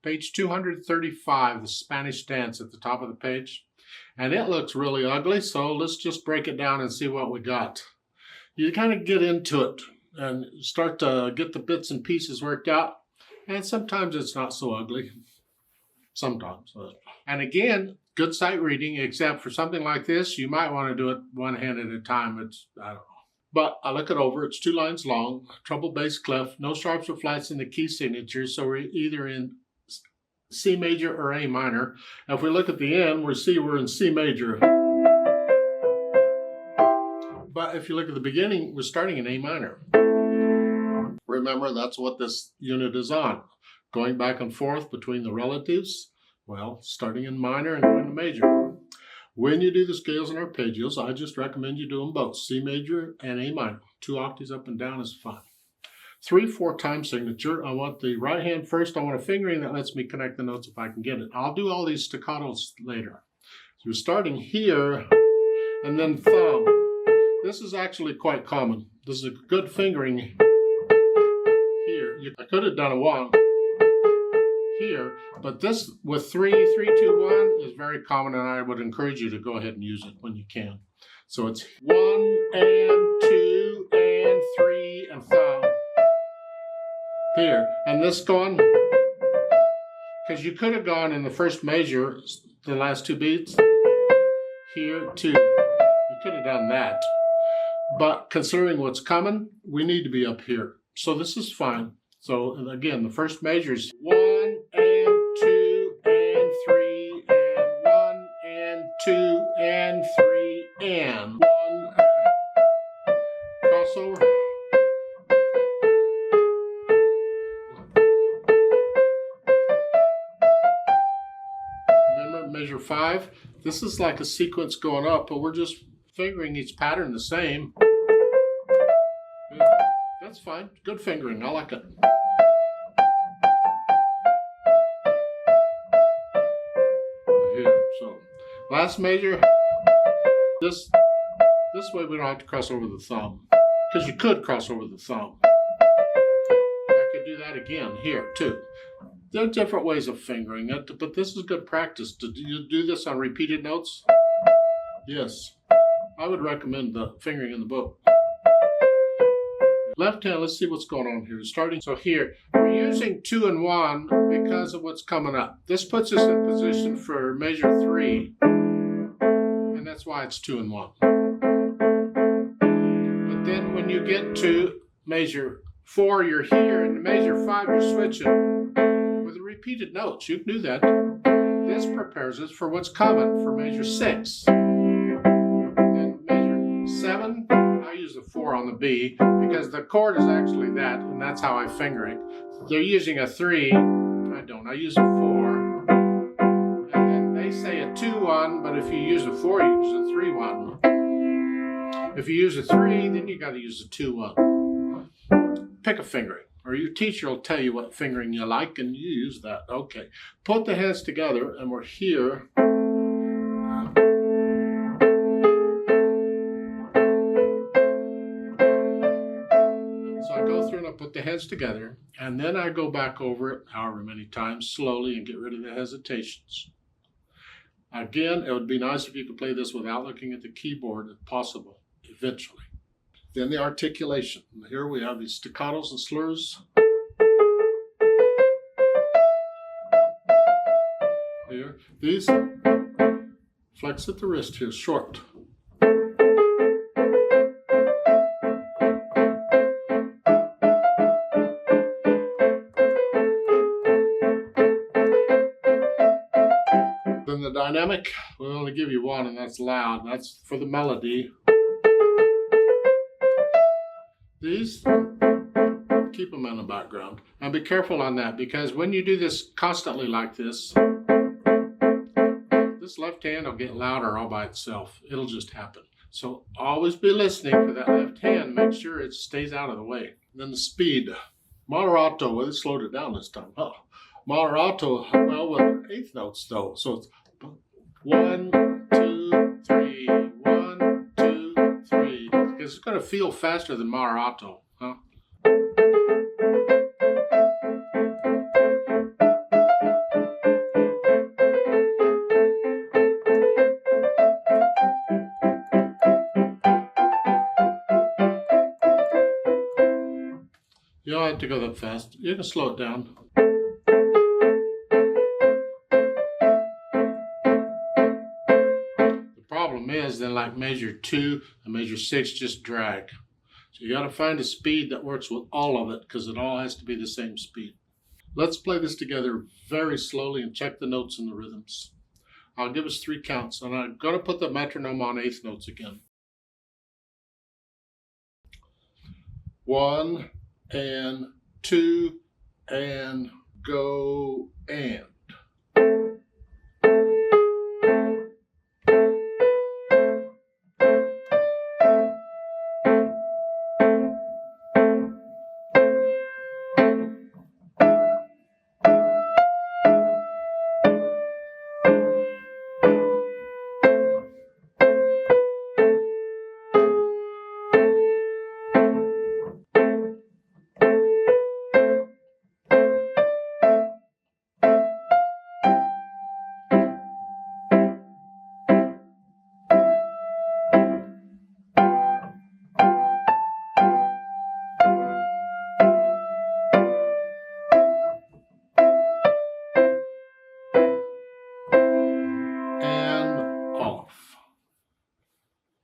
Page 235, the Spanish dance at the top of the page. And it looks really ugly, so let's just break it down and see what we got. You kind of get into it and start to get the bits and pieces worked out. And sometimes it's not so ugly. Sometimes. And again, good sight reading, except for something like this, you might want to do it one hand at a time. I don't know. But I look it over, it's 2 lines long, treble bass clef, no sharps or flats in the key signatures, so we're either in C major or A minor. If we look at the end, we're in C major. But if you look at the beginning, we're starting in A minor. Remember, that's what this unit is on. Going back and forth between the relatives, well, starting in minor and going to major. When you do the scales and arpeggios, I just recommend you do them both, C major and A minor. 2 octaves up and down is fine. 3/4 time signature. I want the right hand first. I want a fingering that lets me connect the notes if I can get it. I'll do all these staccatos later. So we're starting here and then thumb. This is actually quite common. This is a good fingering here. I could have done a 1 here, but this with 3, 3, 2, 1 is very common, and I would encourage you to go ahead and use it when you can. So it's 1 and 2 and 3 and thumb. Here, and this going, because you could have gone in the first measure, the last 2 beats, here, 2. You could have done that. But considering what's coming, we need to be up here. So this is fine. So again, the first measure is 1 and 2 and 3 and 1 and 2 and 3 and 1. Crossover. Measure 5. This is like a sequence going up, but we're just fingering each pattern the same. That's fine. Good fingering. I like it. Here. So, last measure. This way we don't have to cross over the thumb, because you could cross over the thumb. I could do that again here too. There are different ways of fingering it, but this is good practice. Do you do this on repeated notes? Yes. I would recommend the fingering in the book. Left hand, let's see what's going on here. Starting, so here, we're using 2 and 1 because of what's coming up. This puts us in position for measure 3, and that's why it's 2 and 1. But then when you get to measure 4, you're here, and measure 5, you're switching. Repeated notes, you can do that. This prepares us for what's coming for measure 6. Then measure 7, I use the 4 on the B because the chord is actually that, and that's how I finger it. They're using a 3, I don't, I use a 4. And then they say a 2-1, but if you use a 4, you use a 3-1. If you use a 3, then you got to use a 2-1. Pick a fingering. Or your teacher will tell you what fingering you like, and you use that. Okay. Put the hands together, and we're here. So I go through and I put the hands together, and then I go back over it however many times, slowly, and get rid of the hesitations. Again, it would be nice if you could play this without looking at the keyboard, if possible, eventually. Then the articulation. Here we have these staccatos and slurs. Here. These flex at the wrist here, short. Then the dynamic, we'll only give you 1, and that's loud. That's for the melody. These, keep them in the background. And be careful on that, because when you do this constantly like this left hand will get louder all by itself. It'll just happen. So always be listening for that left hand. Make sure it stays out of the way. And then the speed. Moderato, well, they slowed it down this time. Oh, moderato, well, with 8th notes though. So it's 1, 2, 3, 1, 2, 3. It's going to feel faster than moderato, huh? like to go that fast. You can slow it down. The problem is then like measure 2 and measure 6 just drag. So you got to find a speed that works with all of it because it all has to be the same speed. Let's play this together very slowly and check the notes and the rhythms. I'll give us 3 counts, and I'm going to put the metronome on 8th notes again. 1 and 2 and go and.